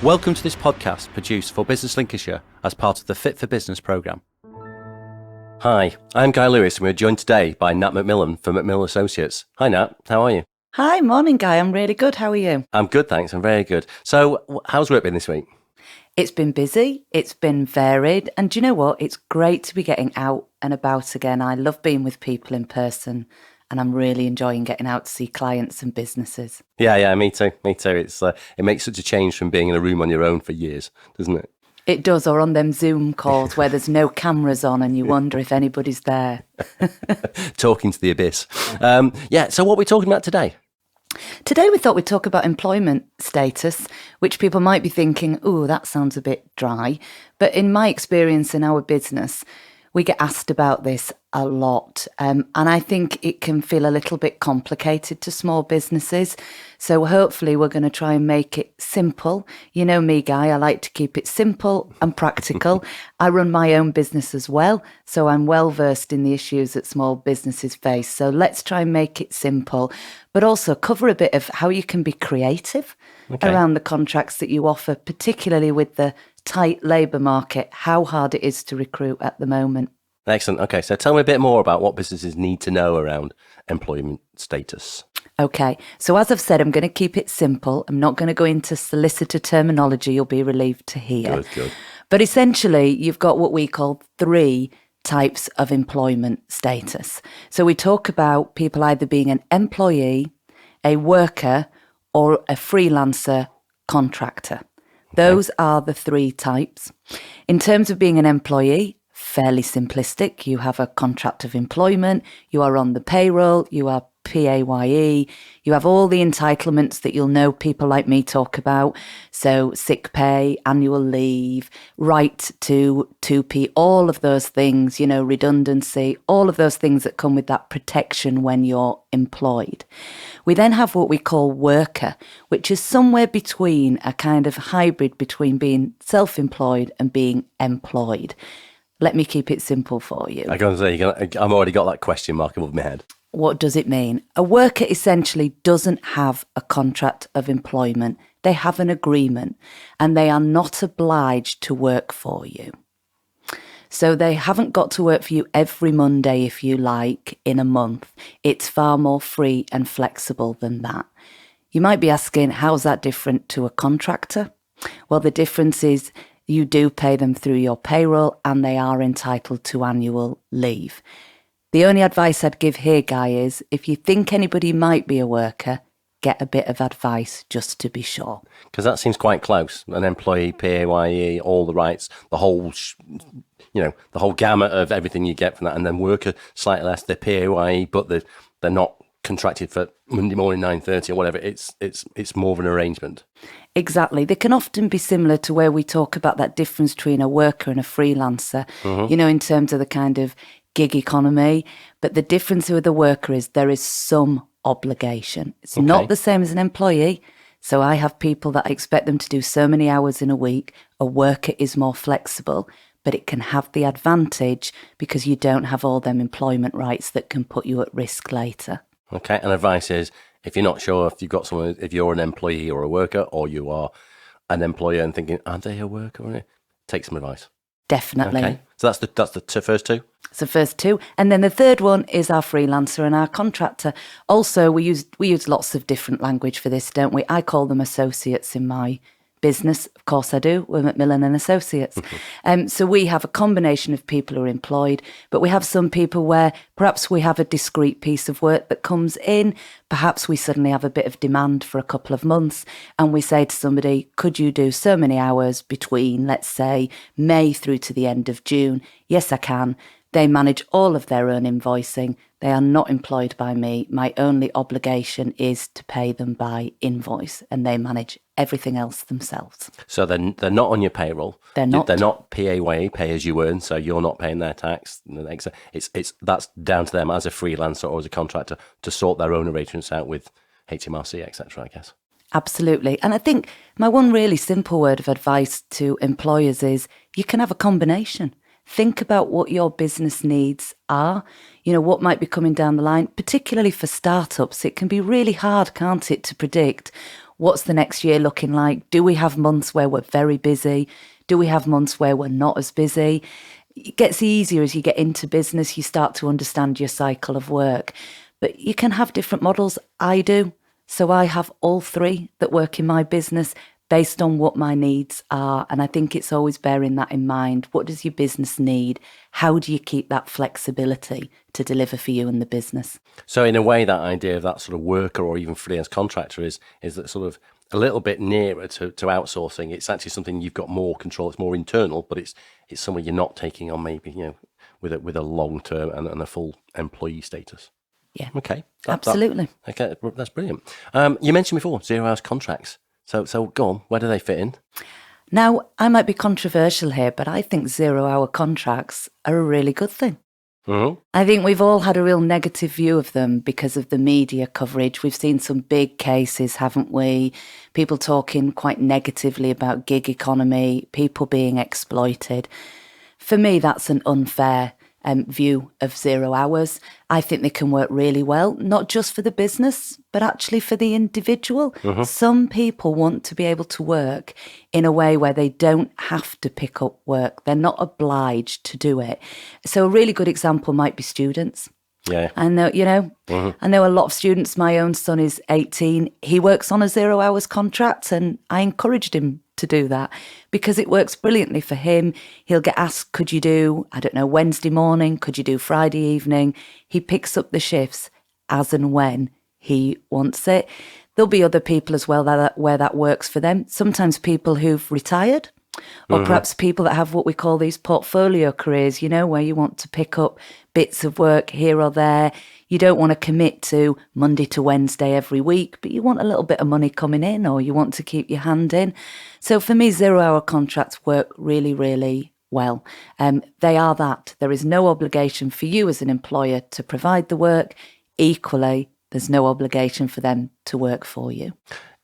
Welcome to this podcast produced for Business Lincolnshire as part of the Fit for Business programme. Hi, I'm Guy Lewis and we're joined today by Nat McMillan from McMillan Associates. Hi Nat, how are you? Hi, morning Guy, I'm really good, how are you? I'm good, thanks, I'm very good. So, how's work been this week? It's been busy, it's been varied, and do you know what? It's great to be getting out and about again. I love being with people in person and I'm really enjoying getting out to see clients and businesses. Yeah, me too. It's it makes such a change from being in a room on your own for years, doesn't it? It does, or on them Zoom calls where there's no cameras on and you wonder if anybody's there. Talking to the abyss. So what are we talking about today? Today we thought we'd talk about employment status, which people might be thinking, oh, that sounds a bit dry. But in my experience in our business, we get asked about this a lot. And I think it can feel a little bit complicated to small businesses. So hopefully we're going to try and make it simple. You know me, Guy, I like to keep it simple and practical. I run my own business as well, so I'm well versed in the issues that small businesses face. So let's try and make it simple, but also cover a bit of how you can be creative around the contracts that you offer, particularly with the tight labour market, how hard it is to recruit at the moment. Excellent. Okay, so tell me a bit more about what businesses need to know around employment status. Okay, so as I've said, I'm going to keep it simple. I'm not going to go into solicitor terminology. You'll be relieved to hear. Good. But essentially, you've got what we call 3 types of employment status. So we talk about people either being an employee, a worker, or a freelancer contractor. Those are the 3 types. In terms of being an employee, fairly simplistic. You have a contract of employment, you are on the payroll, you are PAYE, you have all the entitlements that you'll know people like me talk about. So sick pay, annual leave, right to 2P, all of those things, redundancy, all of those things that come with that protection when you're employed. We then have what we call worker, which is somewhere between a kind of hybrid between being self-employed and being employed. Let me keep it simple for you. I can say, I've already got that question mark above my head. What does it mean? A worker essentially doesn't have a contract of employment. They have an agreement and they are not obliged to work for you. So they haven't got to work for you every Monday, if you like, in a month. It's far more free and flexible than that. You might be asking, how's that different to a contractor? Well, the difference is you do pay them through your payroll and they are entitled to annual leave. The only advice I'd give here, Guy, is if you think anybody might be a worker, get a bit of advice just to be sure. Because that seems quite close. An employee, PAYE, all the rights, the whole gamut of everything you get from that. And then worker, slightly less, they're PAYE, but they're not contracted for Monday morning 9:30 or whatever. It's more of an arrangement. Exactly. They can often be similar to where we talk about that difference between a worker and a freelancer, in terms of the kind of gig economy. But the difference with a worker is there is some obligation. It's not the same as an employee. So I have people that I expect them to do so many hours in a week. A worker is more flexible, but it can have the advantage because you don't have all them employment rights that can put you at risk later. Okay, and advice is, if you're not sure if you're an employee or a worker, or you are an employer and thinking, are they a worker? Take some advice. Definitely. Okay, so that's the first 2? It's the first 2. And then the third one is our freelancer and our contractor. Also, we use lots of different language for this, don't we? I call them associates in my business. Of course I do. We're Macmillan and Associates. So we have a combination of people who are employed, but we have some people where perhaps we have a discrete piece of work that comes in. Perhaps we suddenly have a bit of demand for a couple of months and we say to somebody, could you do so many hours between, let's say, May through to the end of June? Yes, I can. They manage all of their own invoicing. They are not employed by me. My only obligation is to pay them by invoice, and they manage everything else themselves. So they're not on your payroll. They're not. They're not PAYE, pay as you earn. So you're not paying their tax. It's that's down to them as a freelancer or as a contractor to sort their own arrangements out with HMRC, etc. I guess. Absolutely. And I think my one really simple word of advice to employers is you can have a combination. Think about what your business needs are, what might be coming down the line, particularly for startups. It can be really hard, can't it, to predict What's the next year looking like? Do we have months where we're very busy? Do we have months where we're not as busy? It gets easier as you get into business. You start to understand your cycle of work. But you can have different models. I do. So I have all three that work in my business based on what my needs are. And I think it's always bearing that in mind. What does your business need? How do you keep that flexibility to deliver for you and the business? So in a way, that idea of that sort of worker or even freelance contractor is that sort of a little bit nearer to outsourcing. It's actually something you've got more control. It's more internal, but it's somewhere you're not taking on maybe, with a long term and a full employee status. Yeah. Okay. Absolutely. Okay, that's brilliant. You mentioned before 0 hours contracts. So go on, where do they fit in? Now, I might be controversial here, but I think 0 hour contracts are a really good thing. Mm-hmm. I think we've all had a real negative view of them because of the media coverage. We've seen some big cases, haven't we? People talking quite negatively about gig economy, people being exploited. For me, that's an unfair view of 0 hours. I think they can work really well, not just for the business, but actually for the individual. Mm-hmm. Some people want to be able to work in a way where they don't have to pick up work. They're not obliged to do it. So a really good example might be students. Yeah. I know, Mm-hmm. I know a lot of students. My own son is 18. He works on a 0 hours contract, and I encouraged him to do that because it works brilliantly for him. He'll get asked, could you do, I don't know, Wednesday morning? Could you do Friday evening? He picks up the shifts as and when he wants it. There'll be other people as well where that works for them. Sometimes people who've retired, or perhaps people that have what we call these portfolio careers, where you want to pick up bits of work here or there. You don't want to commit to Monday to Wednesday every week, but you want a little bit of money coming in, or you want to keep your hand in. So for me, 0 hour contracts work really, really well. They are that. There is no obligation for you as an employer to provide the work. Equally, there's no obligation for them to work for you.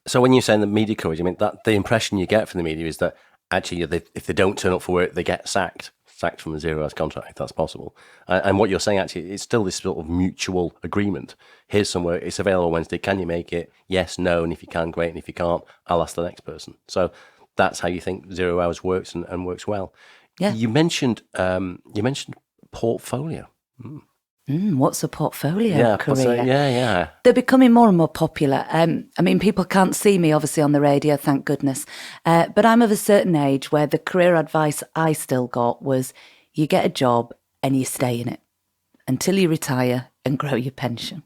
So when you're saying the media coverage, I mean, that the impression you get from the media is that actually, if they don't turn up for work, they get sacked from a 0 hours contract, if that's possible. And what you're saying, actually, it's still this sort of mutual agreement. Here's some work, it's available Wednesday, can you make it? Yes, no, and if you can, great, and if you can't, I'll ask the next person. So that's how you think 0 hours works and works well. Yeah. You mentioned portfolio. What's a portfolio career? Yeah. They're becoming more and more popular. People can't see me, obviously, on the radio, thank goodness. But I'm of a certain age where the career advice I still got was you get a job and you stay in it until you retire and grow your pension.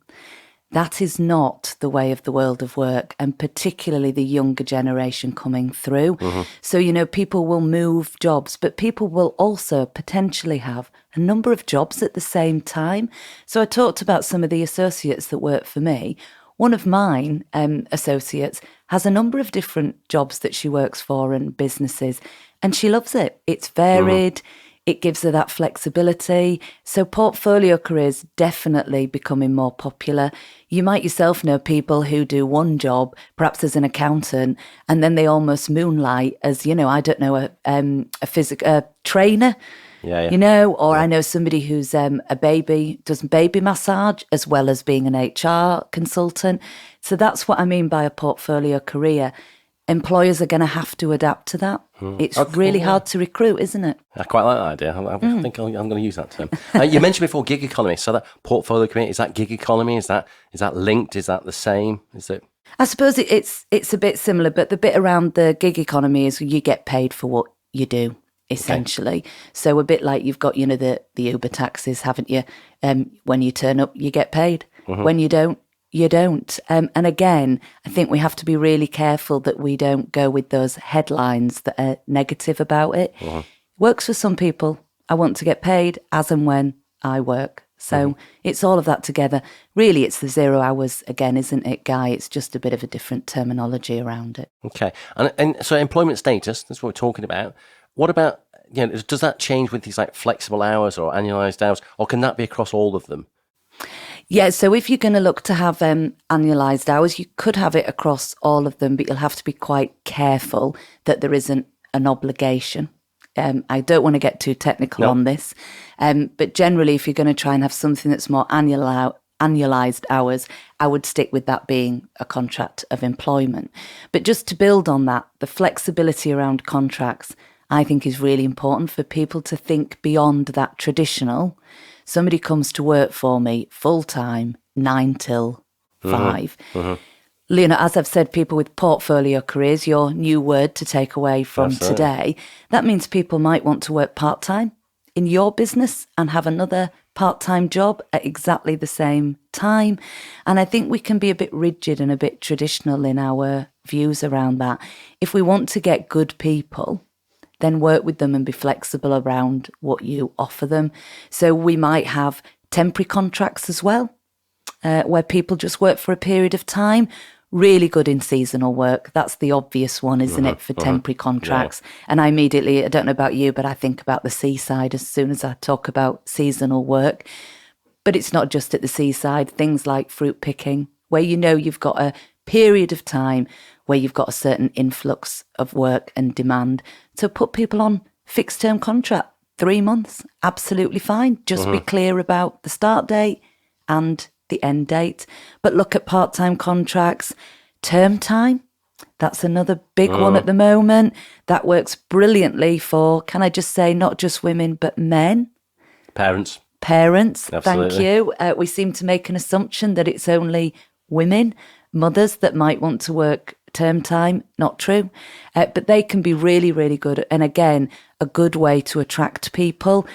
That is not the way of the world of work, and particularly the younger generation coming through. Mm-hmm. So, people will move jobs, but people will also potentially have a number of jobs at the same time. So I talked about some of the associates that work for me. One of mine associates has a number of different jobs that she works for and businesses, and she loves it. It's varied. Mm-hmm. It gives her that flexibility. So portfolio careers definitely becoming more popular. You might yourself know people who do one job, perhaps as an accountant, and then they almost moonlight as, a trainer. Yeah. Or I know somebody who's does baby massage as well as being an HR consultant. So that's what I mean by a portfolio career. Employers are going to have to adapt to that. It's really hard to recruit, isn't it? I quite like that idea. I think I'm going to use that term. You mentioned before gig economy. So that portfolio career, is that gig economy? Is that linked? Is that the same? Is it? I suppose it's a bit similar, but the bit around the gig economy is you get paid for what you do, essentially. Okay. So a bit like you've got, the Uber taxis, haven't you? When you turn up, you get paid. Mm-hmm. When you don't, you don't. And again, I think we have to be really careful that we don't go with those headlines that are negative about it. Mm-hmm. It works for some people. I want to get paid as and when I work. So it's all of that together. Really, it's the 0 hours again, isn't it, Guy? It's just a bit of a different terminology around it. Okay. And so employment status, that's what we're talking about. What about, does that change with these like flexible hours or annualized hours, or can that be across all of them? Yeah, so if you're going to look to have annualised hours, you could have it across all of them, but you'll have to be quite careful that there isn't an obligation. I don't want to get too technical on this, but generally, if you're going to try and have something that's more annualised hours, I would stick with that being a contract of employment. But just to build on that, the flexibility around contracts, I think, is really important for people to think beyond that traditional. Somebody comes to work for me full-time, 9 till 5. Leona, as I've said, people with portfolio careers, your new word to take away from today, that means people might want to work part-time in your business and have another part-time job at exactly the same time. And I think we can be a bit rigid and a bit traditional in our views around that. If we want to get good people, then work with them and be flexible around what you offer them. So we might have temporary contracts as well, where people just work for a period of time. Really good in seasonal work. That's the obvious one, isn't it, for temporary contracts? Yeah. And I immediately, I don't know about you, but I think about the seaside as soon as I talk about seasonal work. But it's not just at the seaside. Things like fruit picking, where you know you've got a period of time where you've got a certain influx of work and demand. So put people on fixed term contract, 3 months, absolutely fine. Just be clear about the start date and the end date. But look at part-time contracts, term time. That's another big one at the moment. That works brilliantly for, can I just say, not just women, but men. Parents. Absolutely. Thank you. We seem to make an assumption that it's only women, mothers, that might want to work term time. Not true. But they can be really, really good. And again, a good way to attract people.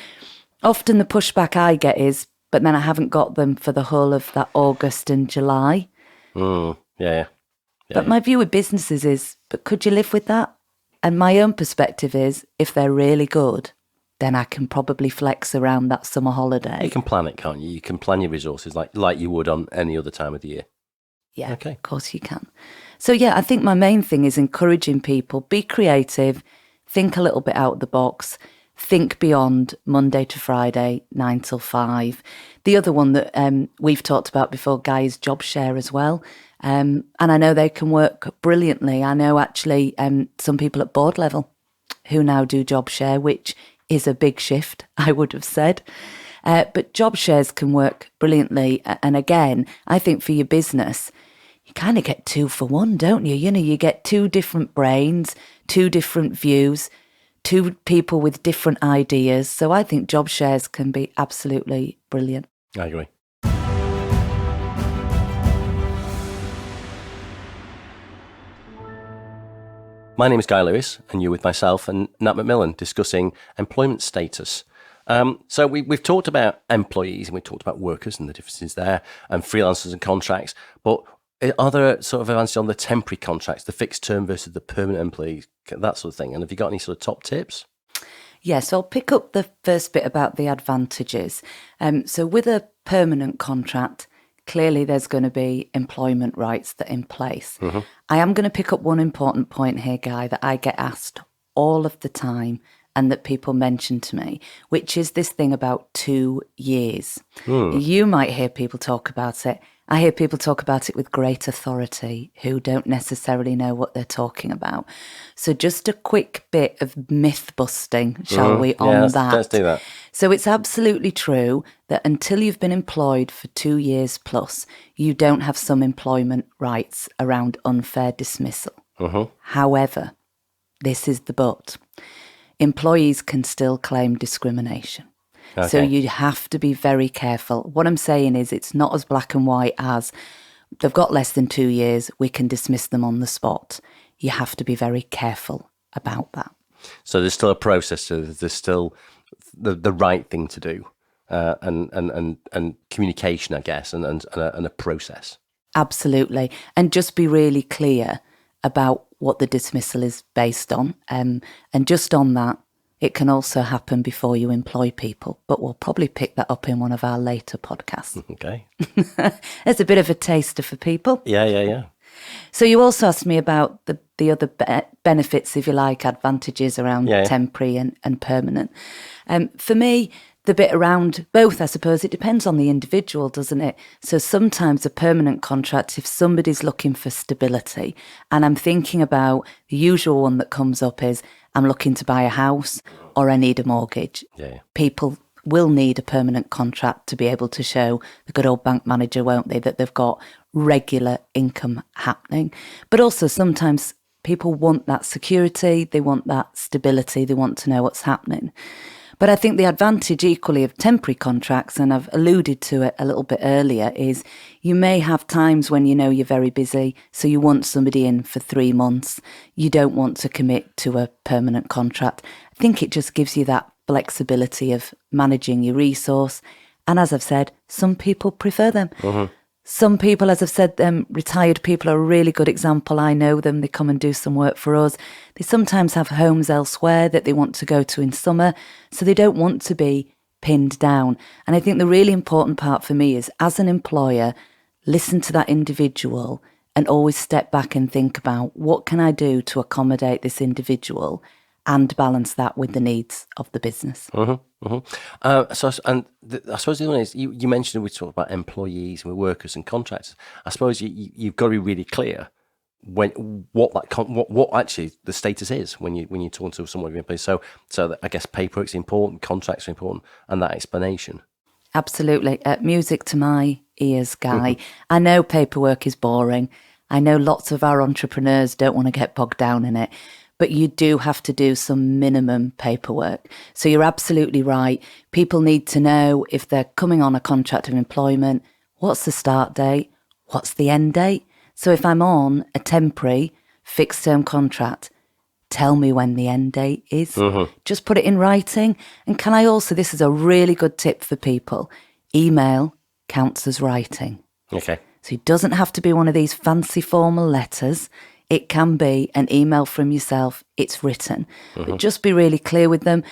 Often the pushback I get is, but then I haven't got them for the whole of that August and July. But my view with businesses is, but could you live with that? And my own perspective is, if they're really good, then I can probably flex around that summer holiday. You can plan it, can't you? You can plan your resources like you would on any other time of the year. Yeah, okay. Of course you can. So yeah, I think my main thing is encouraging people, be creative, think a little bit out of the box, think beyond Monday to Friday, 9 till 5. The other one that we've talked about before, Guy, is job share as well. And I know they can work brilliantly. I know actually some people at board level who now do job share, which is a big shift, I would have said. But job shares can work brilliantly. And again, I think for your business, you kind of get 2 for 1, don't you? You know, you get 2 different brains, 2 different views, 2 people with different ideas. So I think job shares can be absolutely brilliant. I agree. My name is Guy Lewis, and you're with myself and Nat McMillan discussing employment status. So we've talked about employees and we talked about workers and the differences there, and freelancers and contracts. But are there sort of advantages on the temporary contracts, the fixed term versus the permanent employees, that sort of thing? And have you got any sort of top tips? Yes, I'll pick up the first bit about the advantages. So with a permanent contract, clearly there's going to be employment rights that are in place. I am going to pick up one important point here, Guy, that I get asked all of the time and that people mention to me, which is this thing about 2 years. You might hear people talk about it. I hear people talk about it with great authority who don't necessarily know what they're talking about. So just a quick bit of myth busting, shall we, on that? Let's do that. So it's absolutely true that until you've been employed for 2 years plus, you don't have some employment rights around unfair dismissal. However, this is the but. Employees can still claim discrimination. Okay. So you have to be very careful. What I'm saying is it's not as black and white as they've got less than 2 years, we can dismiss them on the spot. You have to be very careful about that. So there's still a process, so there's still the right thing to do, and communication, I guess, and a process. Absolutely. And just be really clear about what the dismissal is based on. And just on that, it can also happen before you employ people, but we'll probably pick that up in one of our later podcasts. Okay. There's a bit of a taster for people. Yeah. So you also asked me about the other benefits, if you like, advantages around temporary and permanent. For me, the bit around both, I suppose, it depends on the individual, doesn't it? So sometimes a permanent contract, if somebody's looking for stability, and I'm thinking about the usual one that comes up is, I'm looking to buy a house or I need a mortgage. People will need a permanent contract to be able to show the good old bank manager, won't they, that they've got regular income happening. But also sometimes people want that security, they want that stability, they want to know what's happening. But I think the advantage equally of temporary contracts, and I've alluded to it a little bit earlier, is you may have times when you know you're very busy, so you want somebody in for 3 months. You don't want to commit to a permanent contract. I think it just gives you that flexibility of managing your resource. And as I've said, some people prefer them. Some people, as I've said, retired people are a really good example. I know them. They come and do some work for us. They sometimes have homes elsewhere that they want to go to in summer, so they don't want to be pinned down. And I think the really important part for me is, as an employer, listen to that individual and always step back and think about, what can I do to accommodate this individual and balance that with the needs of the business. I suppose the other one is, you mentioned we talked about employees and workers and contractors. I suppose you've got to be really clear what actually the status is when you talk to someone in place. So that, I guess, paperwork's important, contracts are important, and that explanation. Absolutely. Music to my ears, Guy. I know paperwork is boring. I know lots of our entrepreneurs don't want to get bogged down in it, but you do have to do some minimum paperwork. So you're absolutely right. People need to know, if they're coming on a contract of employment, what's the start date? What's the end date? So if I'm on a temporary fixed term contract, tell me when the end date is. Just put it in writing. And can I also, this is a really good tip for people, email counts as writing. Okay. So it doesn't have to be one of these fancy formal letters. It can be an email from yourself. It's written. But just be really clear with them.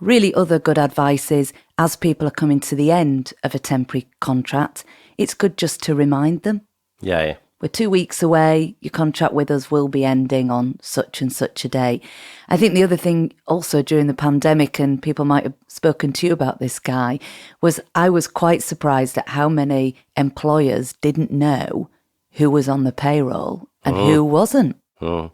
Really, other good advice is, as people are coming to the end of a temporary contract, it's good just to remind them. Yeah. We're 2 weeks away. Your contract with us will be ending on such and such a day. I think the other thing also during the pandemic, and people might have spoken to you about this, Guy, was I was quite surprised at how many employers didn't know who was on the payroll and who wasn't. And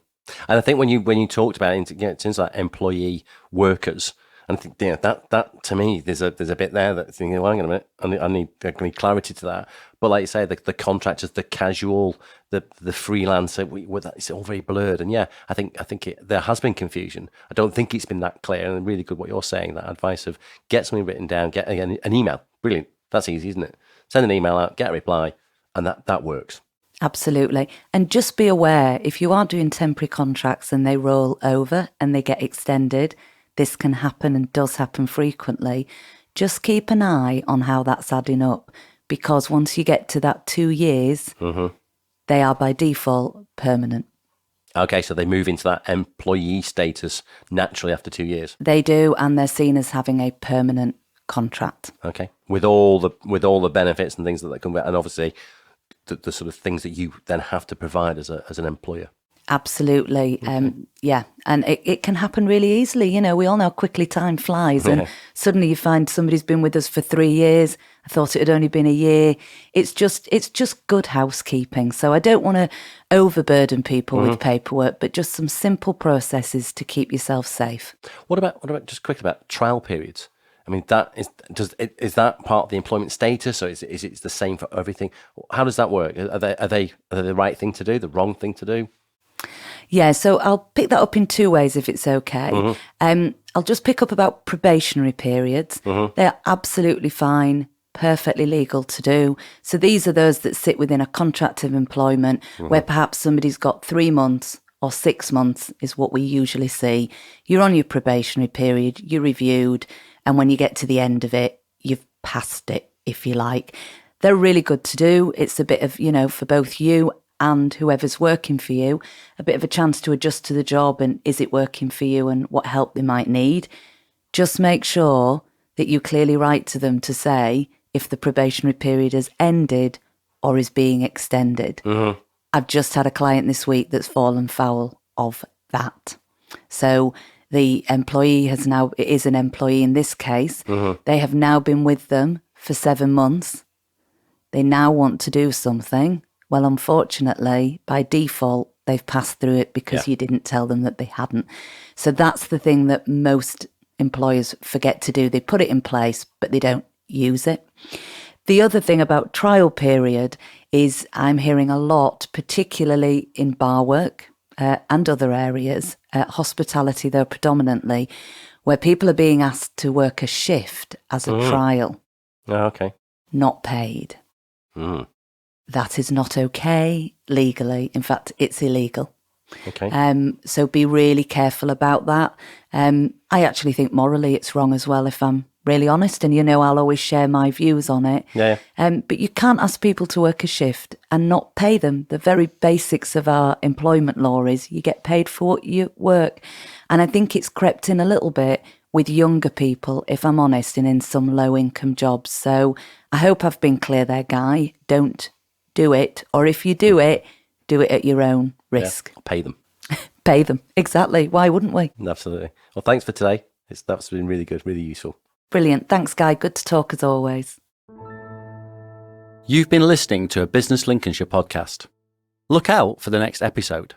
I think when you talked about it, in terms of like employee workers, and I think that to me, there's a bit there that thinking, well, hang on a minute, I need clarity to that. But like you say, the contractors, the casual, the freelancer, it's all very blurred. And yeah, I think there has been confusion. I don't think it's been that clear. And really good what you're saying, that advice of get something written down, get an email. Brilliant. That's easy, isn't it? Send an email out, get a reply, and that works. Absolutely. And just be aware, if you are doing temporary contracts and they roll over and they get extended, this can happen and does happen frequently. Just keep an eye on how that's adding up, because once you get to that 2 years, they are by default permanent. Okay, so they move into that employee status naturally after 2 years. They do, and they're seen as having a permanent contract. Okay, with all the benefits and things that come with, and obviously the sort of things that you then have to provide as an employer. Absolutely. Yeah. And it can happen really easily. You know, we all know how quickly time flies, and suddenly you find somebody's been with us for 3 years. I thought it had only been a year. It's just good housekeeping. So I don't want to overburden people with paperwork, but just some simple processes to keep yourself safe. What about just quick about trial periods? I mean, is that part of the employment status, or is it the same for everything? How does that work? Are they the right thing to do, the wrong thing to do? Yeah, so I'll pick that up in 2 ways if it's okay. I'll just pick up about probationary periods. They're absolutely fine, perfectly legal to do. So these are those that sit within a contract of employment where perhaps somebody's got 3 months or 6 months is what we usually see. You're on your probationary period, you're reviewed, and when you get to the end of it, you've passed it, if you like. They're really good to do. It's a bit of, for both you and whoever's working for you, a bit of a chance to adjust to the job and is it working for you and what help they might need. Just make sure that you clearly write to them to say if the probationary period has ended or is being extended. I've just had a client this week that's fallen foul of that. So the employee it is an employee in this case. They have now been with them for 7 months. They now want to do something. Well, unfortunately, by default, they've passed through it because you didn't tell them that they hadn't. So that's the thing that most employers forget to do. They put it in place, but they don't use it. The other thing about trial period is I'm hearing a lot, particularly in bar work and other areas, hospitality though predominantly, where people are being asked to work a shift as a trial. Oh, okay. Not paid. That is not okay legally. In fact, it's illegal. Okay. So be really careful about that. I actually think morally it's wrong as well, if I'm really honest. And, I'll always share my views on it. Yeah. But you can't ask people to work a shift and not pay them. The very basics of our employment law is you get paid for what you work. And I think it's crept in a little bit with younger people, if I'm honest, and in some low-income jobs. So I hope I've been clear there, Guy. Don't do it. Or if you do it at your own risk. Yeah. Pay them. Pay them. Exactly. Why wouldn't we? Absolutely. Well, thanks for today. That's been really good, really useful. Brilliant. Thanks, Guy. Good to talk as always. You've been listening to a Business Lincolnshire podcast. Look out for the next episode.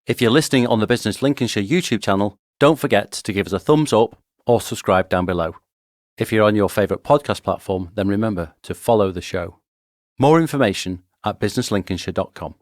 If you're listening on the Business Lincolnshire YouTube channel, don't forget to give us a thumbs up or subscribe down below. If you're on your favourite podcast platform, then remember to follow the show. More information at businesslincolnshire.com.